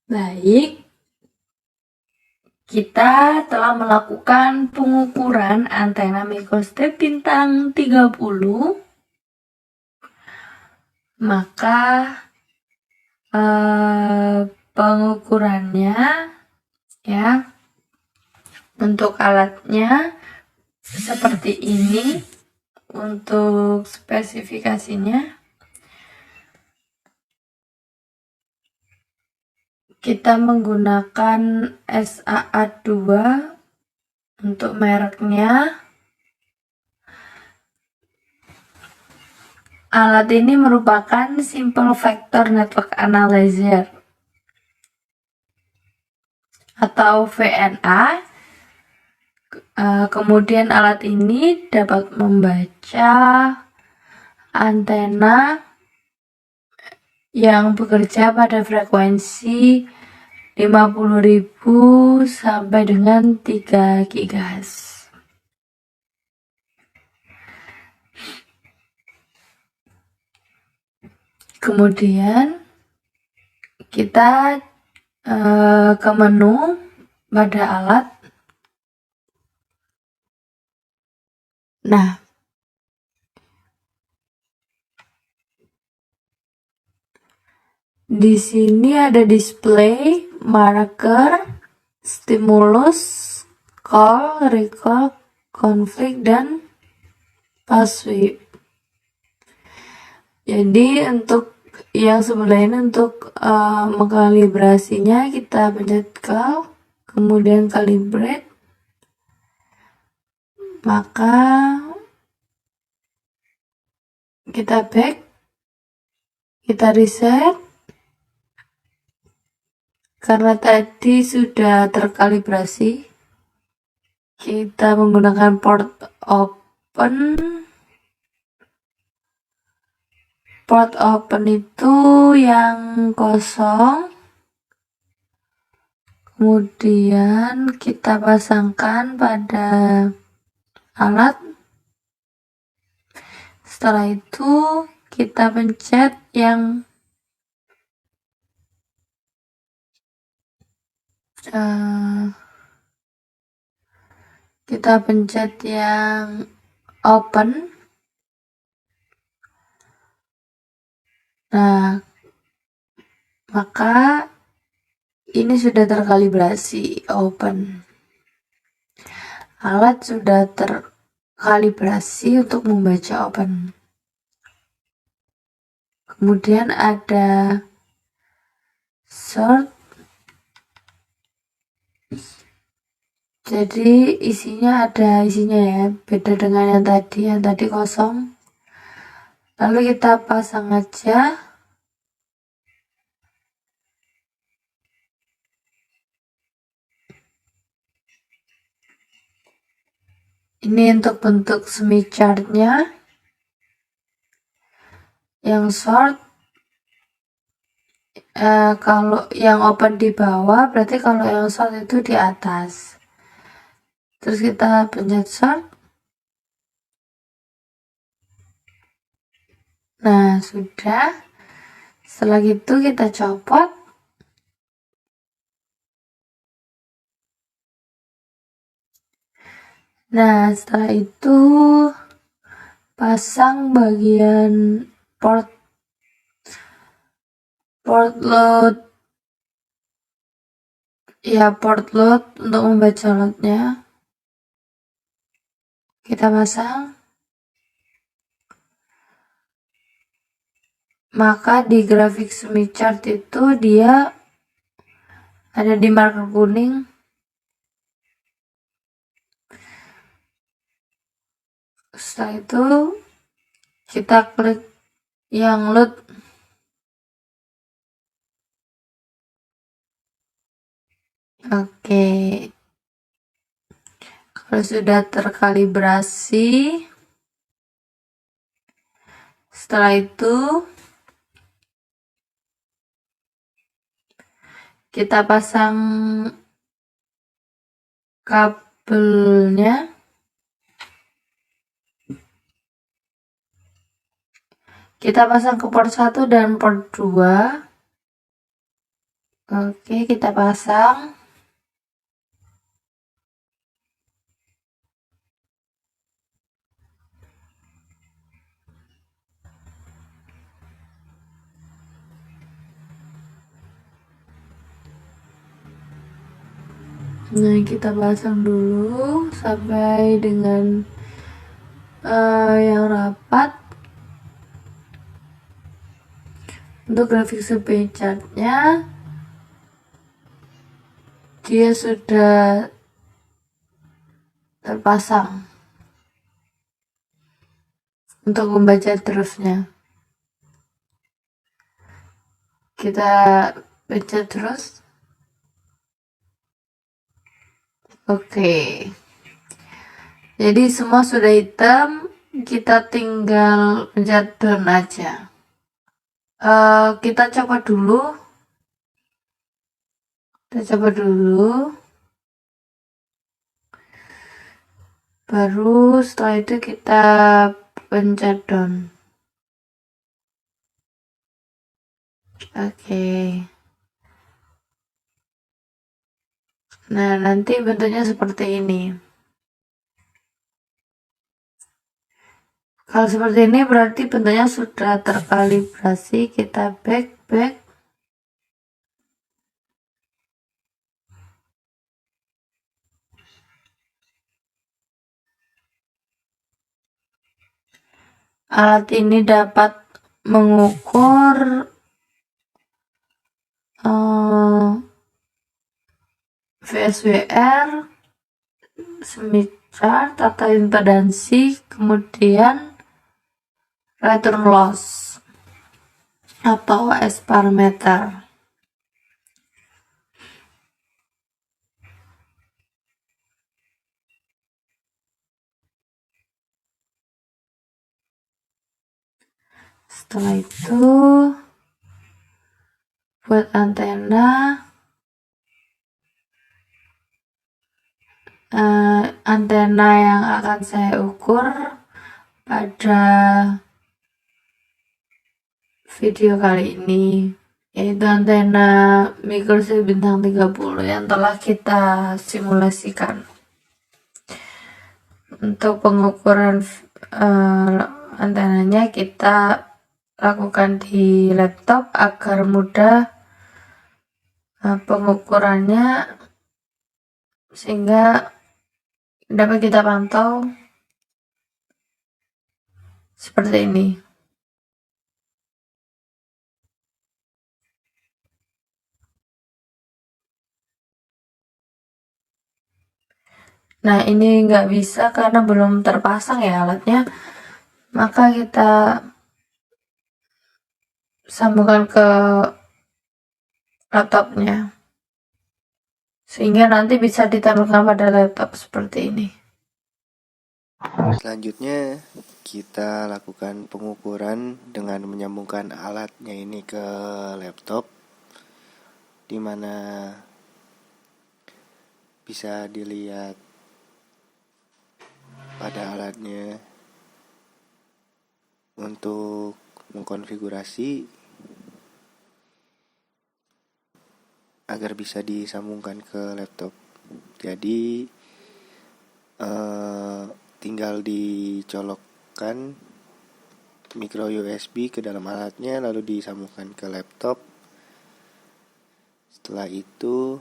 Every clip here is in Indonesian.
Baik, kita telah melakukan pengukuran antena mikrostrip bintang 30. Maka pengukurannya ya, untuk alatnya seperti ini. Untuk spesifikasinya, kita menggunakan SAA2 untuk mereknya. Alat ini merupakan Simple Vector Network Analyzer atau VNA. Kemudian alat ini dapat membaca antena yang bekerja pada frekuensi 50.000 sampai dengan 3 GHz. Kemudian kita ke menu pada alat. Nah, di sini ada display, marker, stimulus, call, recall, conflict, dan password. Jadi untuk yang sebelah ini untuk mengkalibrasinya kita pencet call, kemudian calibrate, maka kita back, kita reset. Karena tadi sudah terkalibrasi, kita menggunakan port open. Port open itu yang kosong. Kemudian kita pasangkan pada alat. Setelah itu kita pencet yang open. Nah, maka ini sudah terkalibrasi open. Alat sudah terkalibrasi untuk membaca open. Kemudian ada short. Jadi ada isinya ya, beda dengan yang tadi kosong. Lalu kita pasang aja. Ini untuk bentuk semi chartnya. Yang short, kalau yang open di bawah, berarti kalau yang short itu di atas. Terus kita pencet short. Nah, sudah. Setelah itu kita copot. Nah, setelah itu pasang bagian port load. Ya, port load untuk membaca loadnya. Kita pasang. Maka di grafik semi chart itu dia ada di marker kuning. Setelah itu kita klik yang load. Oke. Kalau sudah terkalibrasi, setelah itu kita pasang kabelnya. Kita pasang ke port 1 dan port 2. Oke, kita pasang. Nah, kita pasang dulu sampai dengan yang rapat. Untuk grafik survey chartnya, dia sudah terpasang. Untuk membaca terusnya, kita baca terus. Oke, jadi semua sudah hitam, kita tinggal pencet done aja. Kita coba dulu. Baru setelah itu kita pencet done. Oke. Nah, nanti bentuknya seperti ini. Kalau seperti ini berarti bentuknya sudah terkalibrasi. Kita back. Alat ini dapat mengukur VSWR, Smith chart, tata impedansi, kemudian return loss atau S parameter. Setelah itu buat antena yang akan saya ukur pada video kali ini, yaitu antena mikrosel bintang 30 yang telah kita simulasikan. Untuk pengukuran antenanya kita lakukan di laptop agar mudah pengukurannya, sehingga dapat kita pantau seperti ini. Nah, ini nggak bisa karena belum terpasang ya alatnya, maka kita sambungkan ke laptopnya sehingga nanti bisa ditampilkan pada laptop seperti ini. Selanjutnya kita lakukan pengukuran dengan menyambungkan alatnya ini ke laptop, dimana bisa dilihat pada alatnya untuk mengkonfigurasi agar bisa disambungkan ke laptop. Jadi tinggal dicolokkan micro USB ke dalam alatnya, lalu disambungkan ke laptop. Setelah itu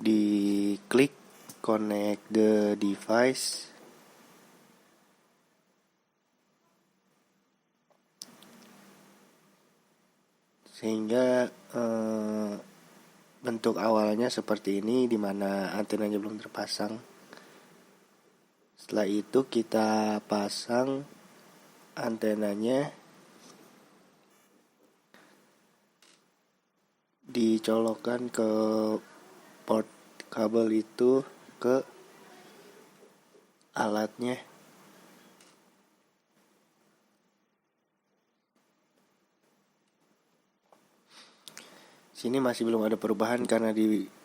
diklik connect the device, sehingga bentuk awalnya seperti ini, dimana antenanya belum terpasang. Setelah itu kita pasang antenanya, dicolokkan ke port kabel itu ke alatnya. Sini masih belum ada perubahan karena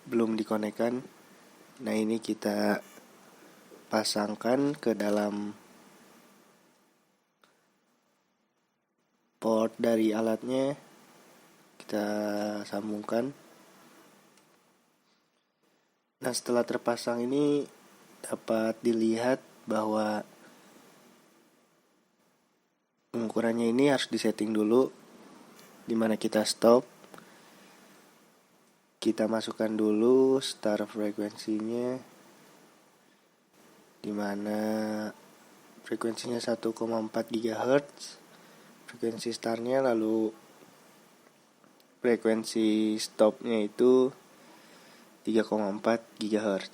belum dikonekkan. Nah, ini kita pasangkan ke dalam port dari alatnya kita sambungkan. Nah, setelah terpasang ini dapat dilihat bahwa pengukurannya ini harus disetting dulu, dimana kita stop. Kita masukkan dulu start frekuensinya, dimana frekuensinya 1,4 GHz frekuensi startnya, lalu frekuensi stopnya itu 3,4 GHz,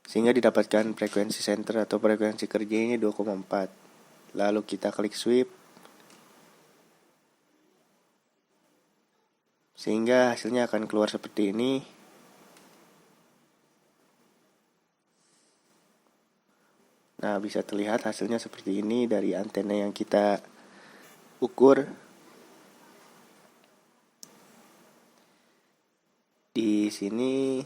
sehingga didapatkan frekuensi center atau frekuensi kerjanya 2,4. Lalu kita klik sweep, sehingga hasilnya akan keluar seperti ini. Nah, bisa terlihat hasilnya seperti ini dari antena yang kita ukur. Di sini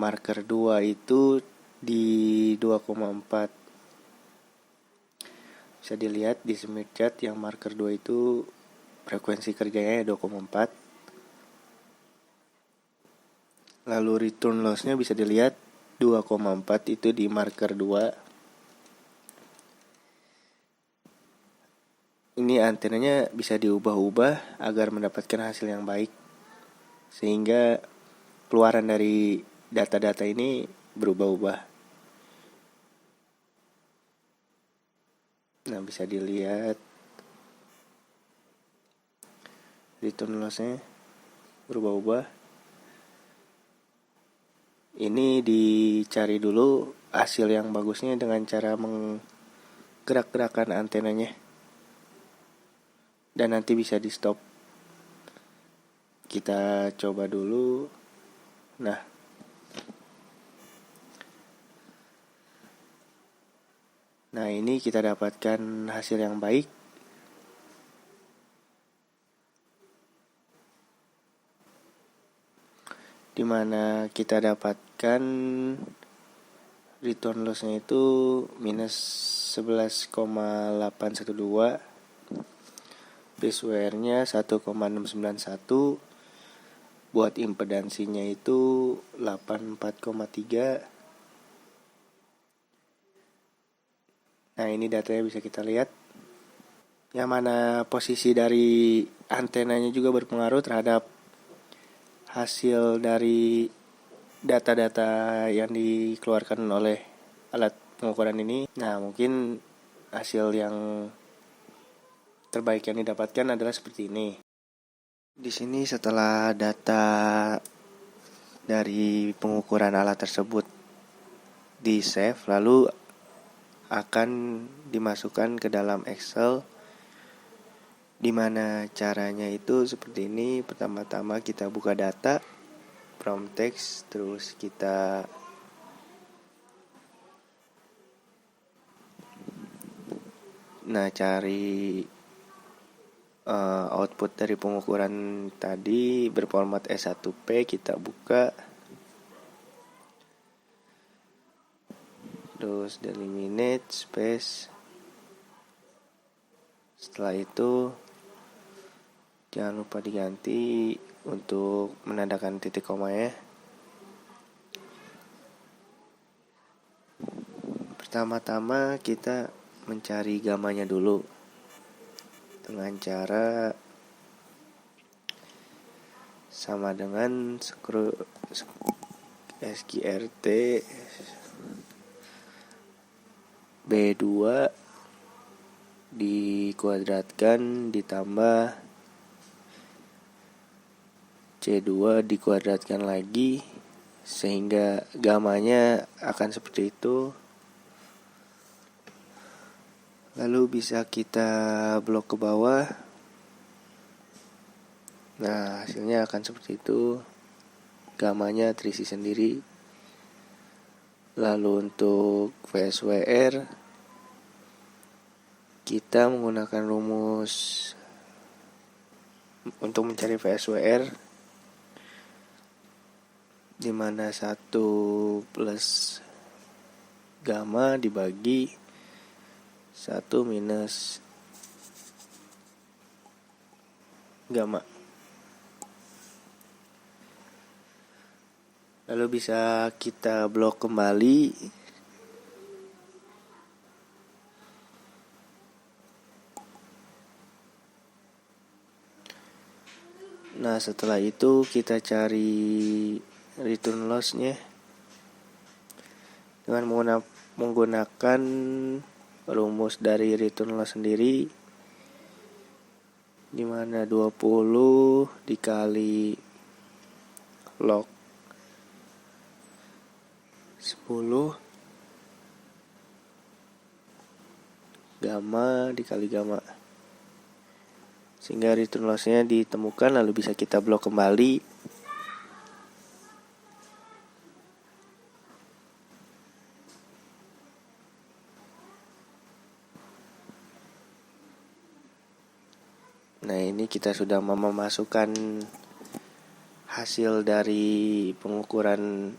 marker 2 itu di 2,4. Bisa dilihat di Smith chart yang marker 2 itu frekuensi kerjanya 2,4. Lalu return loss-nya bisa dilihat 2,4 itu di marker 2. Ini antenanya bisa diubah-ubah agar mendapatkan hasil yang baik, sehingga keluaran dari data-data ini berubah-ubah. Nah, bisa dilihat return loss-nya berubah-ubah. Ini dicari dulu hasil yang bagusnya dengan cara menggerak-gerakkan antenanya, dan nanti bisa di stop. Kita coba dulu. Nah, ini kita dapatkan hasil yang baik. Dimana kita dapatkan return loss-nya itu minus 11,812, base wire-nya 1,691, buat impedansinya itu 84,3. Nah, ini datanya bisa kita lihat. Yang mana posisi dari antenanya juga berpengaruh terhadap hasil dari data-data yang dikeluarkan oleh alat pengukuran ini. Nah, mungkin hasil yang terbaik yang didapatkan adalah seperti ini. Di sini setelah data dari pengukuran alat tersebut di save, lalu akan dimasukkan ke dalam Excel, dimana caranya itu seperti ini. Pertama-tama kita buka data from text, terus kita cari output dari pengukuran tadi berformat S1P. Kita buka, terus delimitate space. Setelah itu jangan lupa diganti untuk menandakan titik koma ya. Pertama-tama kita mencari gamanya dulu dengan cara sama dengan SQRT B2 dikuadratkan ditambah C2 dikuadratkan lagi, sehingga gamanya akan seperti itu. Lalu bisa kita blok ke bawah. Nah, hasilnya akan seperti itu. Gamanya terisi sendiri. Lalu untuk VSWR, kita menggunakan rumus untuk mencari VSWR, dimana 1 plus gamma dibagi 1 minus gamma. Lalu bisa kita blok kembali. Nah, setelah itu kita cari return loss-nya dengan menggunakan rumus dari return loss sendiri, di mana 20 dikali log 10 gamma dikali gamma, sehingga return loss-nya ditemukan. Lalu bisa kita blok kembali. Nah, ini kita sudah memasukkan hasil dari pengukuran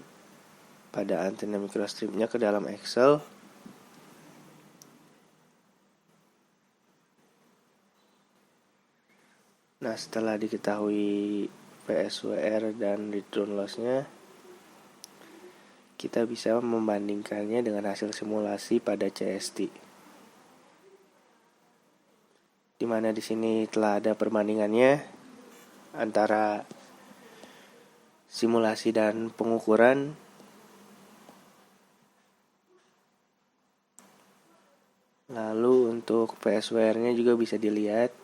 pada antena microstripnya ke dalam Excel. Nah, setelah diketahui PSWR dan return loss-nya, kita bisa membandingkannya dengan hasil simulasi pada CST. Di mana di sini telah ada perbandingannya antara simulasi dan pengukuran. Lalu untuk PSWR-nya juga bisa dilihat.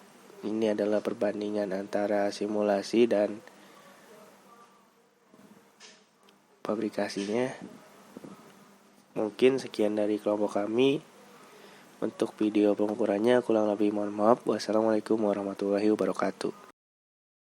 Ini adalah perbandingan antara simulasi dan pabrikasinya. Mungkin sekian dari kelompok kami. Untuk video pengukurannya kurang lebih mohon maaf. Wassalamualaikum warahmatullahi wabarakatuh.